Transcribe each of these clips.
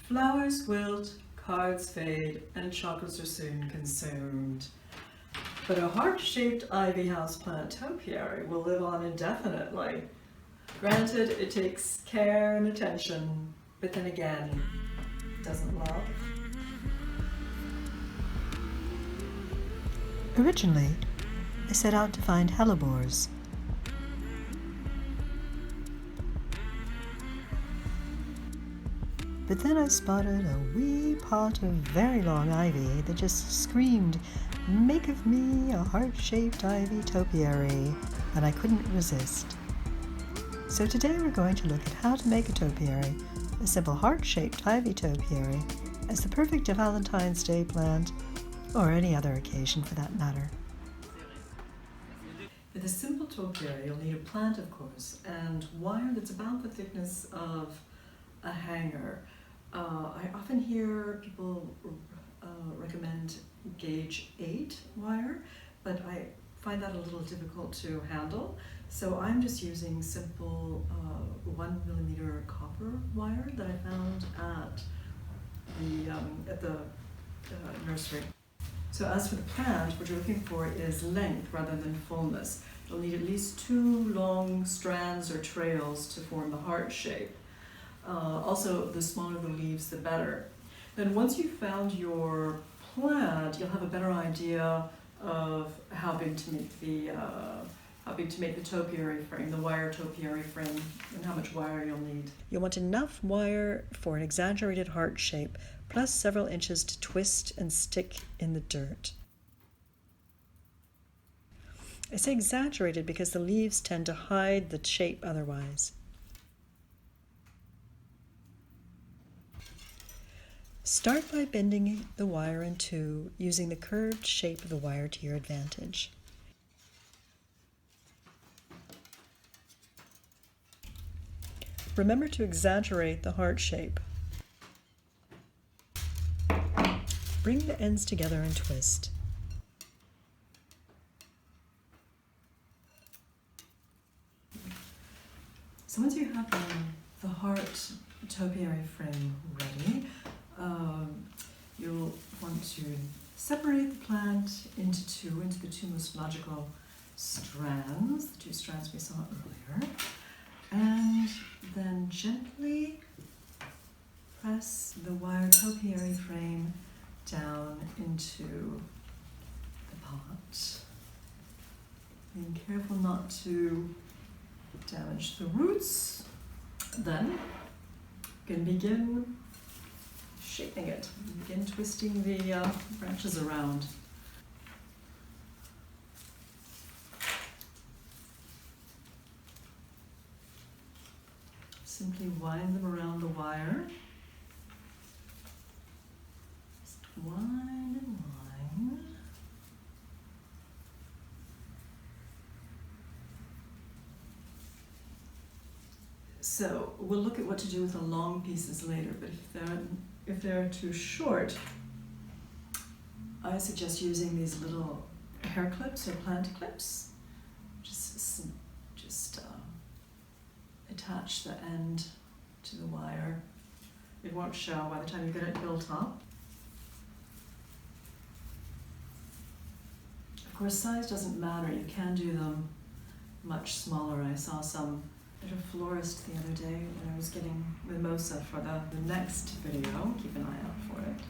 Flowers wilt, cards fade, and chocolates are soon consumed. But a heart-shaped ivy houseplant topiary will live on indefinitely. Granted, it takes care and attention, but then again, doesn't love. Originally, I set out to find hellebores. But then I spotted a wee pot of very long ivy that just screamed, "Make of me a heart-shaped ivy topiary," and I couldn't resist. So today we're going to look at how to make a topiary, a simple heart-shaped ivy topiary, as the perfect Valentine's Day plant, or any other occasion for that matter. For the simple topiary, you'll need a plant, of course, and wire that's about the thickness of a hanger. I often hear people recommend gauge 8 wire, but I find that a little difficult to handle. So I'm just using simple 1mm copper wire that I found at the nursery. So as for the plant, what you're looking for is length rather than fullness. You'll need at least 2 long strands or trails to form the heart shape. Also, the smaller the leaves, the better. Then once you've found your plant, you'll have a better idea of how big to make the topiary frame, the wire topiary frame, and how much wire you'll need. You'll want enough wire for an exaggerated heart shape, plus several inches to twist and stick in the dirt. I say exaggerated because the leaves tend to hide the shape otherwise. Start by bending the wire in two, using the curved shape of the wire to your advantage. Remember to exaggerate the heart shape. Bring the ends together and twist. So once you have the heart topiary frame ready, you'll want to separate the plant into the two most logical strands, the 2 strands we saw earlier, and then gently press the wire topiary frame down into the pot. Being careful not to damage the roots. Then you can begin shaping it. Begin twisting the branches around. Simply wind them around the wire. Just wind and wind. So we'll look at what to do with the long pieces later, but if they're too short, I suggest using these little hair clips or plant clips. Just attach the end to the wire. It won't show by the time you get it built up. Of course, size doesn't matter. You can do them much smaller. I saw some at a florist the other day when I was getting mimosa for the next video. Keep an eye out for it.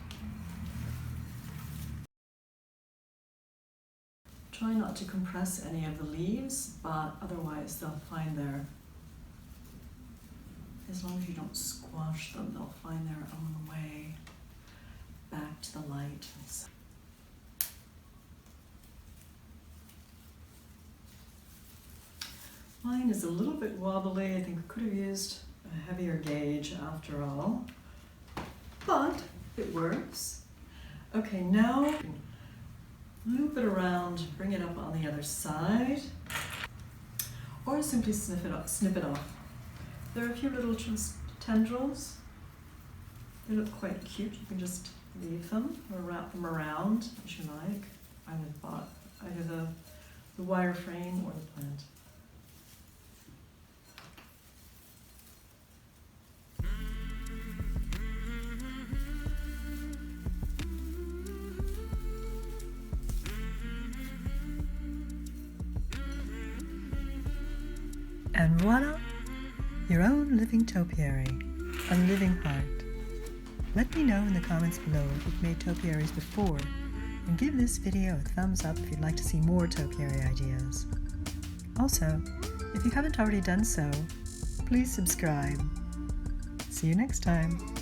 Try not to compress any of the leaves, but otherwise they'll find as long as you don't squash them, they'll find their own way back to the light. Mine is a little bit wobbly. I think I could have used a heavier gauge after all, but it works. Okay, now loop it around, bring it up on the other side, or simply snip it off. There are a few little tendrils. They look quite cute. You can just leave them or wrap them around as you like, either the wire frame or the plant. And voila! Your own living topiary, a living heart. Let me know in the comments below if you've made topiaries before, and give this video a thumbs up if you'd like to see more topiary ideas. Also, if you haven't already done so, please subscribe. See you next time.